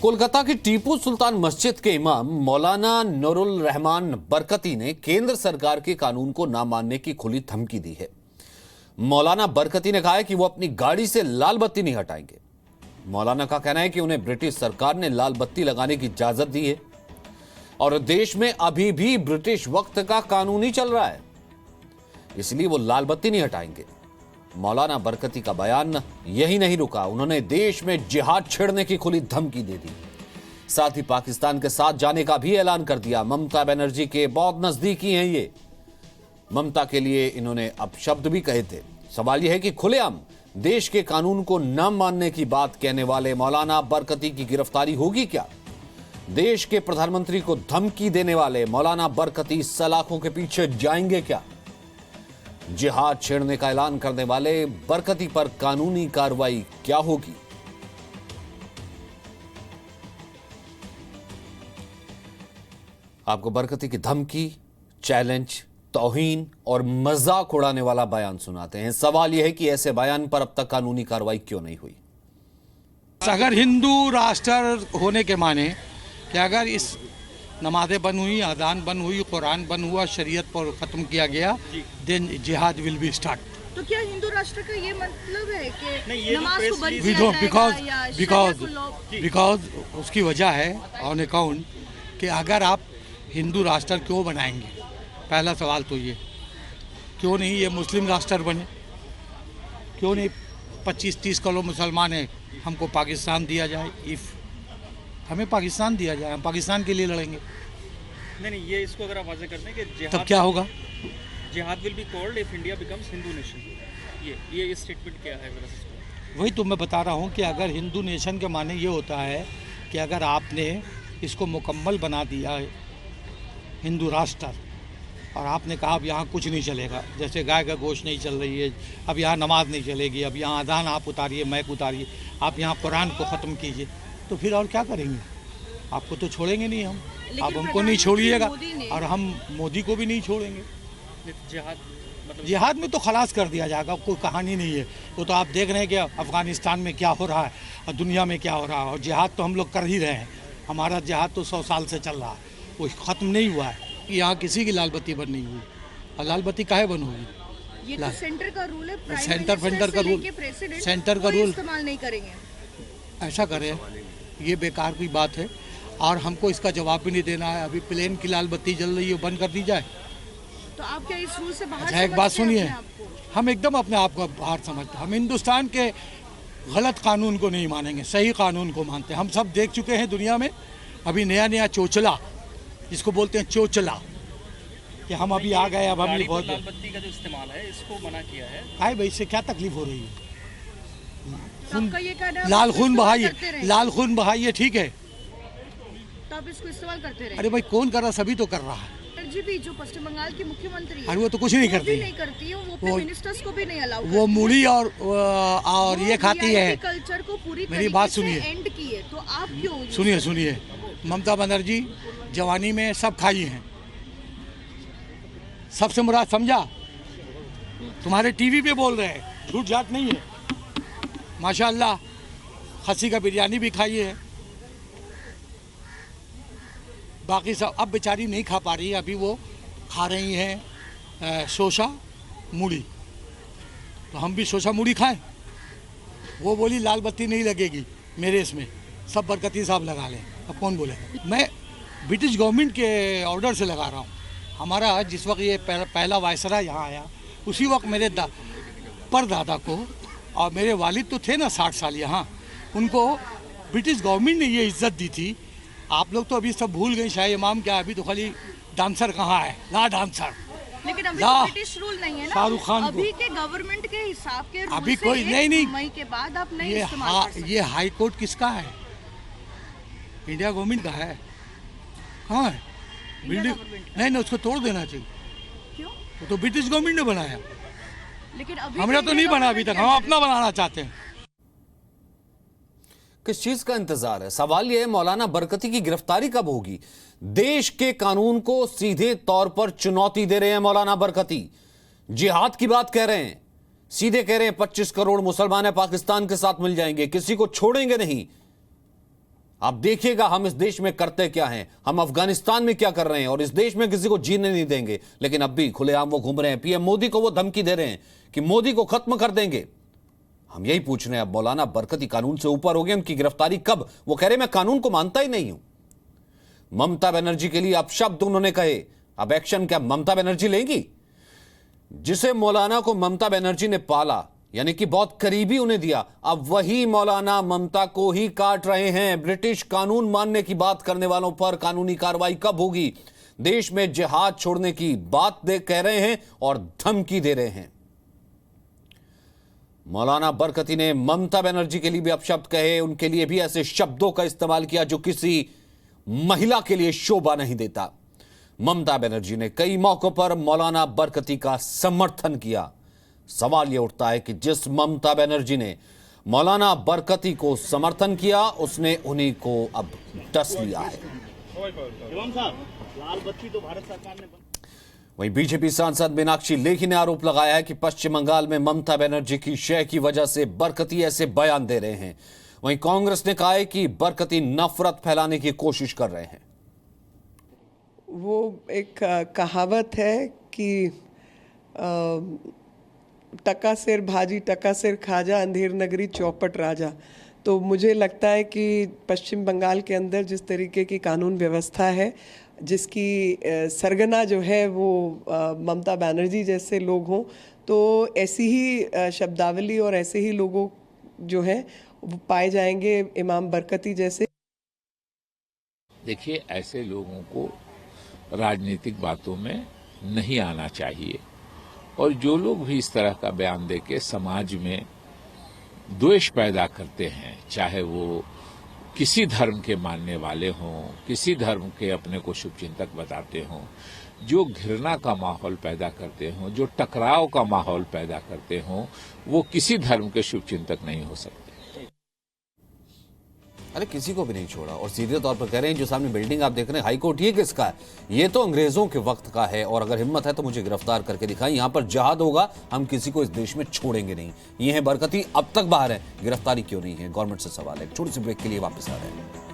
कोलकाता की टीपू सुल्तान मस्जिद के इमाम मौलाना नूरुल रहमान बरकती ने केंद्र सरकार के कानून को न मानने की खुली धमकी दी है। मौलाना बरकती ने कहा है कि वो अपनी गाड़ी से लाल बत्ती नहीं हटाएंगे। मौलाना का कहना है कि उन्हें ब्रिटिश सरकार ने लाल बत्ती लगाने की इजाजत दी है और देश में अभी भी ब्रिटिश वक्त का कानून ही चल रहा है, इसलिए वो लाल बत्ती नहीं हटाएंगे। मौलाना बरकती का बयान यही नहीं रुका, उन्होंने देश में जिहाद छेड़ने की खुली धमकी दे दी। साथ ही पाकिस्तान के साथ जाने का भी ऐलान कर दिया। ममता बनर्जी के बहुत नजदीकी हैं ये। ममता के लिए इन्होंने अपशब्द भी कहे थे। सवाल यह है कि खुलेआम देश के कानून को न मानने की बात कहने वाले मौलाना बरकती की गिरफ्तारी होगी क्या? देश के प्रधानमंत्री को धमकी देने वाले मौलाना बरकती सलाखों के पीछे जाएंगे क्या? जिहाद छेड़ने का ऐलान करने वाले बरकती पर कानूनी कार्रवाई क्या होगी? आपको बरकती की धमकी, चैलेंज, तौहीन और मजाक उड़ाने वाला बयान सुनाते हैं। सवाल यह है कि ऐसे बयान पर अब तक कानूनी कार्रवाई क्यों नहीं हुई? अगर हिंदू राष्ट्र होने के माने कि अगर इस नमाज़ें बंद हुई, अजान बंद हुई, कुरान बंद हुआ, शरीयत पर ख़त्म किया गया, देन जिहाद विल बी स्टार्ट। तो क्या हिंदू राष्ट्र का ये मतलब है कि ये नमाज को बंद किया जाएगा? बिकॉज उसकी वजह है ऑन अकाउंट कि अगर आप हिंदू राष्ट्र क्यों बनाएंगे, पहला सवाल तो ये, क्यों नहीं ये मुस्लिम राष्ट्र बने? क्यों नहीं 25-30 करोड़ मुसलमान हैं, हमको पाकिस्तान दिया जाए? इफ़ हमें पाकिस्तान दिया जाए, हम पाकिस्तान के लिए लड़ेंगे। नहीं, ये इसको अगर आप वाज़ेह करते हैं कि जिहाद, तब क्या होगा? जिहाद will be called if India becomes Hindu nation. ये स्टेटमेंट क्या है? वही तो मैं बता रहा हूँ कि अगर हिंदू नेशन के माने ये होता है कि अगर आपने इसको मुकम्मल बना दिया है हिंदू राष्ट्र और आपने कहा अब यहाँ कुछ नहीं चलेगा, जैसे गाय का गोश्त नहीं चल रही है, अब यहाँ नमाज नहीं चलेगी, अब यहाँ अजान आप उतारिए, मैक उतारिए, आप यहाँ कुरान को ख़त्म कीजिए, तो फिर और क्या करेंगे? आपको तो छोड़ेंगे नहीं हम, आप हमको नहीं छोड़िएगा और हम मोदी को भी नहीं छोड़ेंगे। जिहाद में तो खलास कर दिया जाएगा, कोई कहानी नहीं है। वो तो आप देख रहे हैं कि अफ़गानिस्तान में क्या हो रहा है और दुनिया में क्या हो रहा है, और जिहाद तो हम लोग कर ही रहे हैं। हमारा जिहाद तो 100 साल से चल रहा है, वो ख़त्म नहीं हुआ है। यहाँ किसी की लाल बत्ती बंद नहीं हुई, और लाल बत्ती काहे बंद होगी? ये तो सेंटर का रूल है, सेंटर का रूल, सेंटर का रूल इस्तेमाल नहीं करेंगे। ऐसा करें, ये बेकार की बात है और हमको इसका जवाब भी नहीं देना है। अभी प्लेन की लाल बत्ती जल रही है, बंद कर दी जाए। तो आप क्या इस रूल से बाहर? अच्छा एक बात सुनिए, हम एकदम अपने आप को बाहर समझते हैं। हम हिंदुस्तान के गलत कानून को नहीं मानेंगे, सही कानून को मानते हैं। हम सब देख चुके हैं दुनिया में, अभी नया नया चोचला, जिसको बोलते हैं चोचला, कि हम अभी आ गए, अब हम बहुत लाल बत्ती का जो इस्तेमाल है इसको मना किया है। आए भाई, इससे क्या तकलीफ हो रही है? आपका ये कहना है लाल खून बहाइए, लाल खून बहाइए, ठीक है, तो आप इसको इस्तेमाल करते रहे। अरे भाई कौन कर रहा? सभी तो कर रहा है। जी भी जो पश्चिम बंगाल की मुख्यमंत्री है, अरे वो तो कुछ नहीं करती, नहीं करती है, वो अपने मिनिस्टर्स को भी नहीं अलाउ करती। वो मूली और ये खाती है। कल्चर को पूरी मेरी बात सुनिए, एंड की है, तो आप क्यों? सुनिए, ममता बनर्जी जवानी में सब खाई हैं, सबसे मुराद समझा? तुम्हारे टीवी पे बोल रहे हैं, झूठ झाट नहीं है। माशाअल्लाह खस्सी का बिरयानी भी खाई है, बाकी सब अब बेचारी नहीं खा पा रही है, अभी वो खा रही हैं शोशा मूढ़ी, तो हम भी शोशा मूढ़ी खाएं। वो बोली लाल बत्ती नहीं लगेगी मेरे इसमें, सब बरकती साहब लगा लें। अब कौन बोले? मैं ब्रिटिश गवर्नमेंट के ऑर्डर से लगा रहा हूँ। हमारा जिस वक्त ये पहला वायसराय यहाँ आया, उसी वक्त मेरे परदादा को, और मेरे वालिद तो थे ना 60 साल यहाँ, उनको ब्रिटिश गवर्नमेंट ने ये इज्जत दी थी। आप लोग तो अभी सब भूल गए, शाह इमाम क्या, अभी तो खाली डांसर कहाँ है, ला डांसर। लेकिन अभी तो ब्रिटिश रूल नहीं है ना, शाहरुख खान अभी के गवर्नमेंट के हिसाब के रूल अभी से कोई नहीं मई के बाद आप नहीं इस्तेमाल कर सकते। ये हाई कोर्ट किसका है? इंडिया गवर्नमेंट का है। कहाँ है बिल्डिंग? नहीं, उसको तोड़ देना चाहिए। क्यों? वो तो ब्रिटिश गवर्नमेंट ने बनाया, लेकिन अभी हमने तो नहीं बना अभी तक, हम अपना बनाना चाहते हैं। किस चीज का इंतजार है? सवाल यह है मौलाना बरकती की गिरफ्तारी कब होगी? देश के कानून को सीधे तौर पर चुनौती दे रहे हैं मौलाना बरकती, जिहाद की बात कह रहे हैं, सीधे कह रहे हैं 25 करोड़ मुसलमान पाकिस्तान के साथ मिल जाएंगे, किसी को छोड़ेंगे नहीं। आप देखिएगा हम इस देश में करते क्या हैं, हम अफगानिस्तान में क्या कर रहे हैं और इस देश में किसी को जीने नहीं देंगे। लेकिन अब भी खुलेआम वो घूम रहे हैं, पीएम मोदी को वो धमकी दे रहे हैं कि मोदी को खत्म कर देंगे। हम यही पूछ रहे हैं, अब मौलाना बरकती कानून से ऊपर हो गए, उनकी गिरफ्तारी कब? वो कह रहे मैं कानून को मानता ही नहीं हूं। ममता बनर्जी के लिए अब शब्द उन्होंने कहे, अब एक्शन क्या ममता बनर्जी लेंगी? जिसे मौलाना को ममता बनर्जी ने पाला, यानी कि बहुत करीबी उन्हें दिया, अब वही मौलाना ममता को ही काट रहे हैं। ब्रिटिश कानून मानने की बात करने वालों पर कानूनी कार्रवाई कब होगी? देश में जिहाद छोड़ने की बात कह रहे हैं और धमकी दे रहे हैं। मौलाना बरकती ने ममता बनर्जी के लिए भी अपशब्द कहे, उनके लिए भी ऐसे शब्दों का इस्तेमाल किया जो किसी महिला के लिए शोभा नहीं देता। ममता बनर्जी ने कई मौकों पर मौलाना बरकती का समर्थन किया। सवाल यह उठता है कि जिस ममता बनर्जी ने मौलाना बरकती को समर्थन किया, उसने उन्हीं को अब डस लिया है। वहीं बीजेपी सांसद मीनाक्षी लेखी ने आरोप लगाया है कि पश्चिम बंगाल में ममता बनर्जी की शय की वजह से बरकती ऐसे बयान दे रहे हैं। वहीं कांग्रेस ने कहा है कि बरकती नफरत फैलाने की कोशिश कर रहे हैं। वो एक कहावत है कि टका सिर भाजी टका सिर खाजा, अंधेर नगरी चौपट राजा। तो मुझे लगता है कि पश्चिम बंगाल के अंदर जिस तरीके की कानून व्यवस्था है, जिसकी सरगना जो है वो ममता बनर्जी जैसे लोग हों, तो ऐसी ही शब्दावली और ऐसे ही लोगों जो हैं वो पाए जाएंगे इमाम बरकती जैसे। देखिए, ऐसे लोगों को राजनीतिक बातों में नहीं आना चाहिए और जो लोग भी इस तरह का बयान देके समाज में द्वेष पैदा करते हैं, चाहे वो किसी धर्म के मानने वाले हों, किसी धर्म के अपने को शुभचिंतक बताते हों, जो घृणा का माहौल पैदा करते हों, जो टकराव का माहौल पैदा करते हों, वो किसी धर्म के शुभचिंतक नहीं हो सकते। अरे किसी को भी नहीं छोड़ा और सीधे तौर पर कह रहे हैं जो सामने बिल्डिंग आप देख रहे हैं हाई कोर्ट ये किसका है? ये तो अंग्रेजों के वक्त का है और अगर हिम्मत है तो मुझे गिरफ्तार करके दिखाएं, यहां पर जिहाद होगा, हम किसी को इस देश में छोड़ेंगे नहीं। ये है बरकती, अब तक बाहर है, गिरफ्तारी क्यों नहीं है? गवर्नमेंट से सवाल है। छोटी सी ब्रेक के लिए वापस आ रहे हैं।